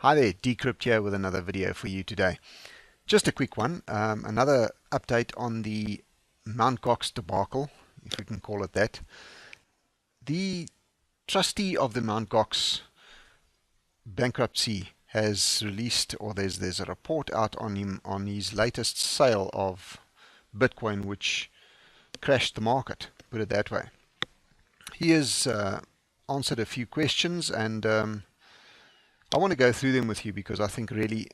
Hi there, De-Crypt here with another video for you today. Just a quick one, another update on the Mt Gox debacle, if we can call it that. The trustee of the Mt Gox bankruptcy has released, or there's a report out on him on his latest sale of Bitcoin, which crashed the market, put it that way. He has answered a few questions, and I want to go through them with you because I think really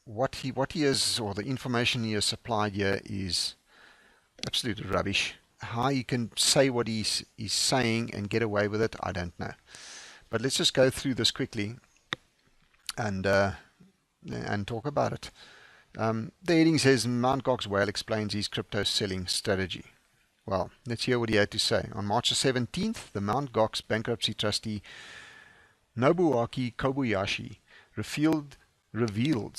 what he is, or the information he has supplied here, is absolute rubbish. How he can say what he's saying and get away with it, I don't know. But let's just go through this quickly and talk about it. The heading says Mt Gox Whale explains his crypto selling strategy. Well, let's hear what he had to say. On March the 17th, the Mt Gox bankruptcy trustee Nobuaki Kobayashi revealed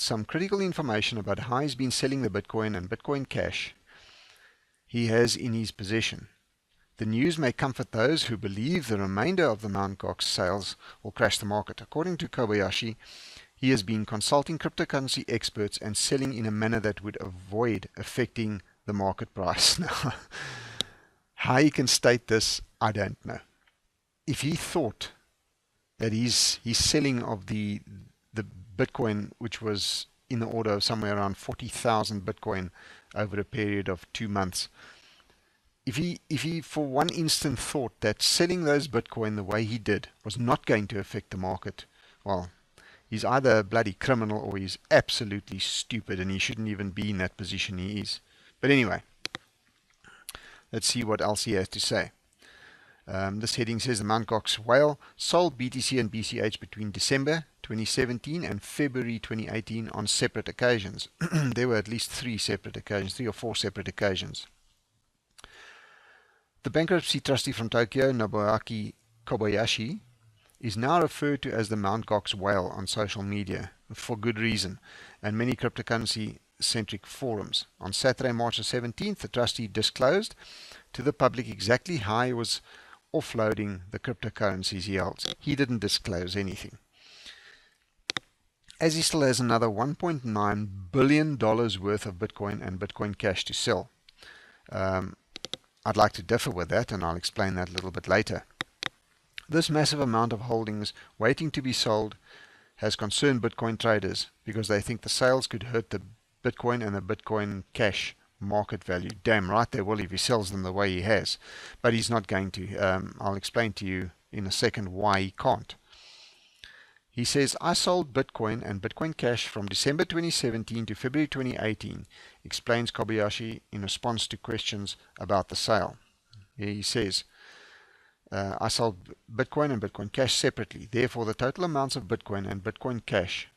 some critical information about how he's been selling the Bitcoin and Bitcoin Cash he has in his possession. The news may comfort those who believe the remainder of the Mt Gox sales will crash the market. According to Kobayashi, he has been consulting cryptocurrency experts and selling in a manner that would avoid affecting the market price. Now, how he can state this, I don't know. If he thought that he's selling of the Bitcoin, which was in the order of somewhere around 40,000 Bitcoin over a period of 2 months, if he for one instant thought that selling those Bitcoin the way he did was not going to affect the market, well, he's either a bloody criminal or he's absolutely stupid, and he shouldn't even be in that position he is. But anyway, let's see what else he has to say. This heading says the Mt Gox Whale sold BTC and BCH between December 2017 and February 2018 on separate occasions. There were at least 3 or 4 separate occasions. The bankruptcy trustee from Tokyo, Nobuaki Kobayashi, is now referred to as the Mt Gox Whale on social media, for good reason, and many cryptocurrency-centric forums. On Saturday, March the 17th, the trustee disclosed to the public exactly how he was offloading the cryptocurrencies he holds. He didn't disclose anything, as he still has another $1.9 billion worth of Bitcoin and Bitcoin Cash to sell. I'd like to differ with that, and I'll explain that a little bit later. This massive amount of holdings waiting to be sold has concerned Bitcoin traders because they think the sales could hurt the Bitcoin and the Bitcoin Cash market value. Damn right they will if he sells them the way he has, but he's not going to. I'll explain to you in a second why he can't. He says, I sold Bitcoin and Bitcoin Cash from December 2017 to February 2018, explains Kobayashi in response to questions about the sale. He says, I sold Bitcoin and Bitcoin Cash separately. Therefore, the total amounts of Bitcoin and Bitcoin Cash,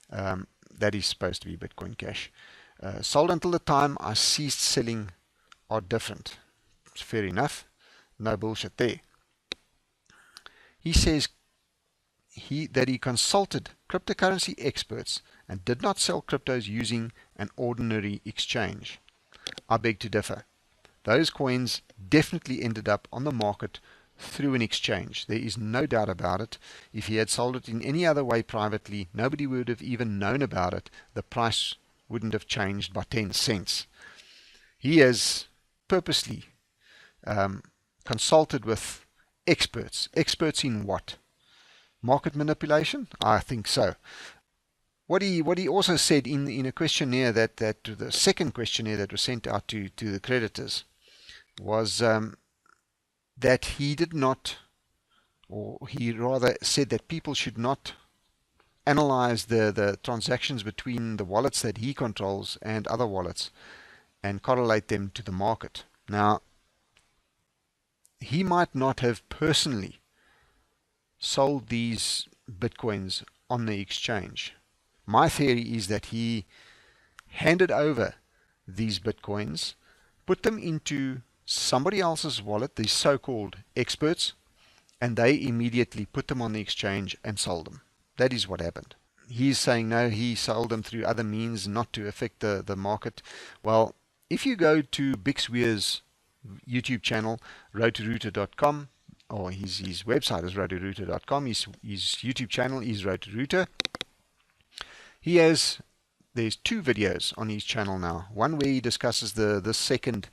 that is supposed to be Bitcoin Cash, sold until the time I ceased selling are different. It's fair enough. No bullshit there. He says that he consulted cryptocurrency experts and did not sell cryptos using an ordinary exchange. I beg to differ. Those coins definitely ended up on the market through an exchange. There is no doubt about it. If he had sold it in any other way privately, nobody would have even known about it. The price wouldn't have changed by 10 cents. He has purposely consulted with experts. Experts in what? Market manipulation? I think so. What he also said in a questionnaire that the second questionnaire that was sent out to the creditors was that he did not, or he rather said that people should not analyze the transactions between the wallets that he controls and other wallets and correlate them to the market. Now, he might not have personally sold these Bitcoins on the exchange. My theory is that he handed over these Bitcoins, put them into somebody else's wallet, these so-called experts, and they immediately put them on the exchange and sold them. That is what happened. He's saying no, he sold them through other means not to affect the market. Well, if you go to Bixweir's YouTube channel, roadtorouter.com, or his website is roadtorouter.com, his YouTube channel is Road to Router, There's two videos on his channel now. One where he discusses the second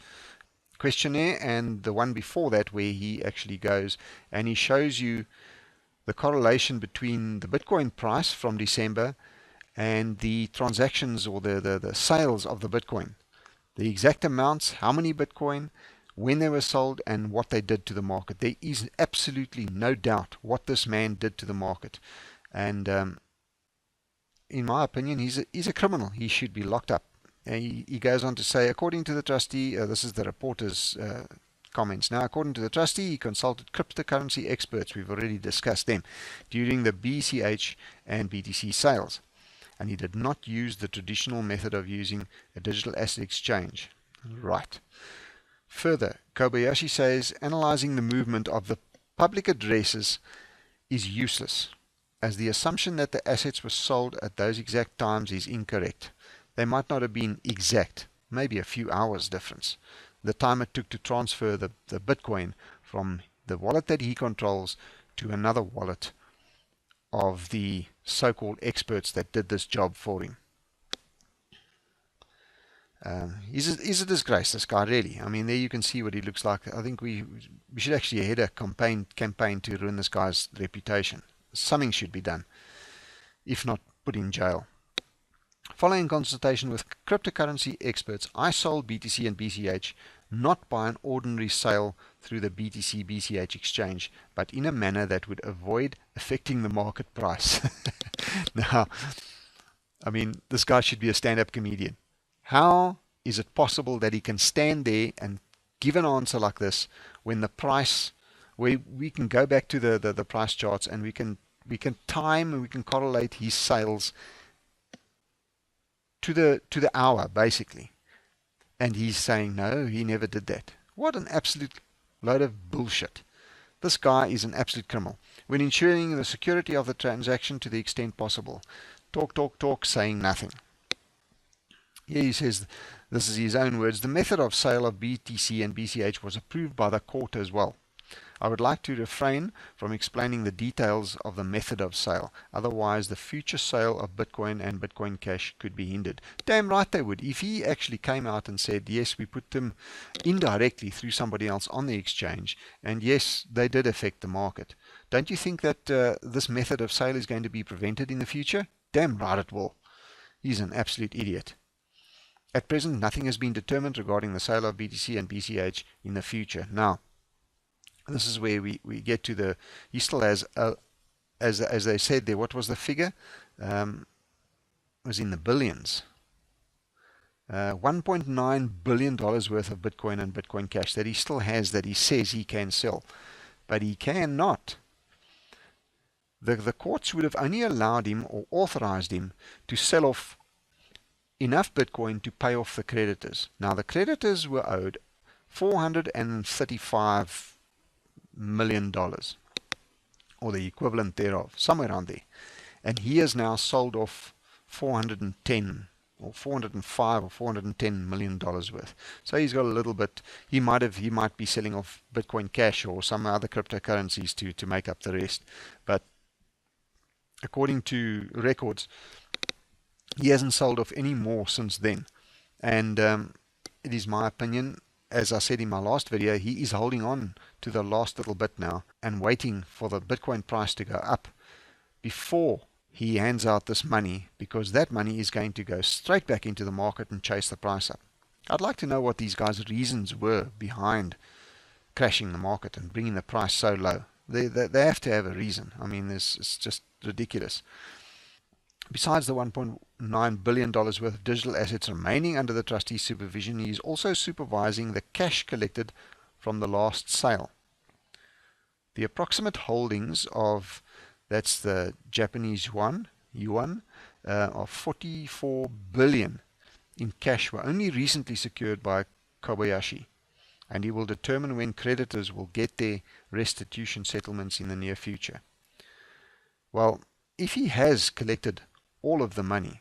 questionnaire, and the one before that where he actually goes and he shows you the correlation between the Bitcoin price from December and the transactions or the sales of the Bitcoin. The exact amounts, how many Bitcoin, when they were sold, and what they did to the market. There is absolutely no doubt what this man did to the market. And in my opinion, he's a criminal. He should be locked up. He goes on to say, according to the trustee, this is the reporter's comments. Now, according to the trustee, he consulted cryptocurrency experts, we've already discussed them, during the BCH and BTC sales. And he did not use the traditional method of using a digital asset exchange. Right. Further, Kobayashi says analyzing the movement of the public addresses is useless, as the assumption that the assets were sold at those exact times is incorrect. They might not have been exact, maybe a few hours difference. The time it took to transfer the Bitcoin from the wallet that he controls to another wallet of the so-called experts that did this job for him. He's a disgrace, this guy, really. I mean, there you can see what he looks like. I think we should actually head a campaign to ruin this guy's reputation. Something should be done, if not put in jail. Following consultation with cryptocurrency experts, I sold BTC and BCH not by an ordinary sale through the BTC-BCH exchange, but in a manner that would avoid affecting the market price. Now, I mean, this guy should be a stand-up comedian. How is it possible that he can stand there and give an answer like this when the price, where we can go back to the price charts and we can time and we can correlate his sales to the hour, basically. And he's saying, no, he never did that. What an absolute load of bullshit. This guy is an absolute criminal. When ensuring the security of the transaction to the extent possible. Talk, saying nothing. Here he says, this is his own words, the method of sale of BTC and BCH was approved by the court as well. I would like to refrain from explaining the details of the method of sale. Otherwise, the future sale of Bitcoin and Bitcoin Cash could be hindered. Damn right they would. If he actually came out and said, yes, we put them indirectly through somebody else on the exchange, and yes, they did affect the market. Don't you think that this method of sale is going to be prevented in the future? Damn right it will. He's an absolute idiot. At present, nothing has been determined regarding the sale of BTC and BCH in the future. Now, this is where we get to the, he still has, as they said there, what was the figure? It was in the billions. $1.9 billion worth of Bitcoin and Bitcoin Cash that he still has, that he says he can sell. But he cannot. The courts would have only allowed him or authorized him to sell off enough Bitcoin to pay off the creditors. Now the creditors were owed $435 million, or the equivalent thereof, somewhere around there. And he has now sold off 410 or 405 or 410 million dollars worth. So he's got a little bit. He might be selling off Bitcoin Cash or some other cryptocurrencies to make up the rest. But according to records, he hasn't sold off any more since then. And it is my opinion, as I said in my last video, he is holding on to the last little bit now and waiting for the Bitcoin price to go up before he hands out this money, because that money is going to go straight back into the market and chase the price up. I'd like to know what these guys' reasons were behind crashing the market and bringing the price so low. They have to have a reason. I mean, it's just ridiculous. Besides the $1.9 billion worth of digital assets remaining under the trustee's supervision, he is also supervising the cash collected from the last sale. The approximate holdings of, that's the Japanese yuan, of 44 billion in cash were only recently secured by Kobayashi, and he will determine when creditors will get their restitution settlements in the near future. Well, if he has collected all of the money,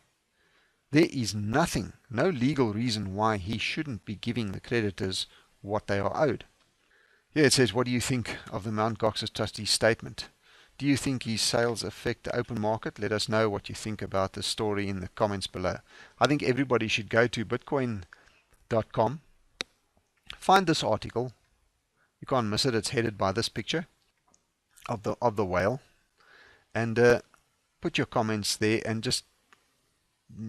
there is nothing, no legal reason why he shouldn't be giving the creditors what they are owed. Here it says, what do you think of the Mt. Gox's trustee's statement Do you think his sales affect the open market? Let us know what you think about the story in the comments below. I think everybody should go to bitcoin.com, find this article. You can't miss it. It's headed by this picture of the whale, and put your comments there and just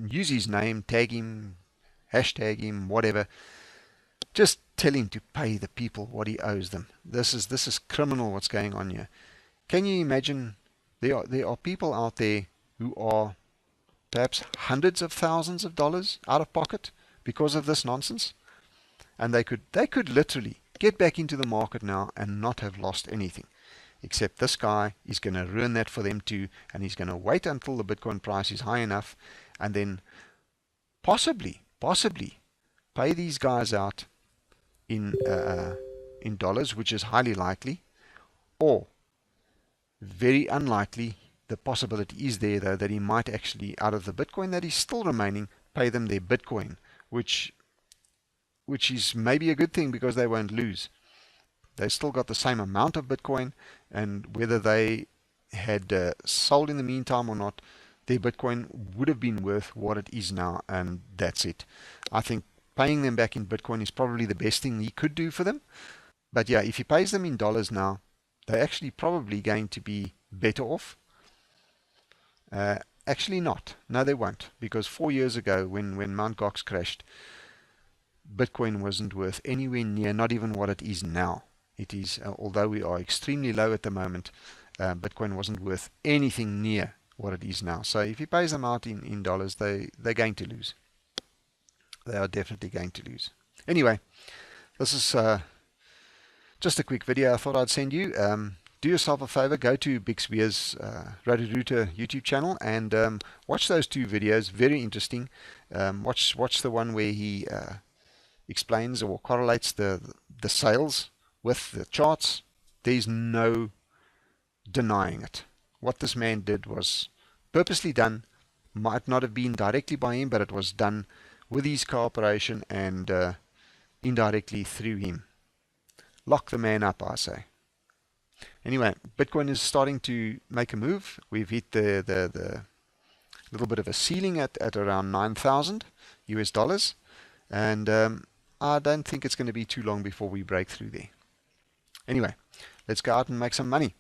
use his name, tag him, hashtag him, whatever. Just tell him to pay the people what he owes them. This is criminal what's going on here. Can you imagine? There are people out there who are perhaps hundreds of thousands of dollars out of pocket because of this nonsense, and they could literally get back into the market now and not have lost anything. Except this guy is going to ruin that for them too, and he's going to wait until the Bitcoin price is high enough, and then possibly pay these guys out in dollars, which is highly likely, or very unlikely. The possibility is there though that he might actually, out of the Bitcoin that is still remaining, pay them their Bitcoin, which is maybe a good thing because they won't lose. They still got the same amount of Bitcoin, and whether they had sold in the meantime or not, their Bitcoin would have been worth what it is now, and that's it. I think paying them back in Bitcoin is probably the best thing he could do for them. But yeah, if he pays them in dollars now, they're actually probably going to be better off. Actually not. No, they won't, because 4 years ago when Mt. Gox crashed, Bitcoin wasn't worth anywhere near, not even what it is now. It is, although we are extremely low at the moment, Bitcoin wasn't worth anything near what it is now. So if he pays them out in dollars, they're going to lose. They are definitely going to lose. Anyway, this is just a quick video I thought I'd send you. Do yourself a favor, go to Big Spear's Roto-Rooter YouTube channel and watch those 2 videos. Very interesting. Watch the one where he explains or correlates the sales with the charts. There's no denying it. What this man did was purposely done. Might not have been directly by him, but it was done with his cooperation and indirectly through him. Lock the man up, I say. Anyway, Bitcoin is starting to make a move. We've hit the little bit of a ceiling at around 9,000 US dollars, and I don't think it's going to be too long before we break through there. Anyway, let's go out and make some money.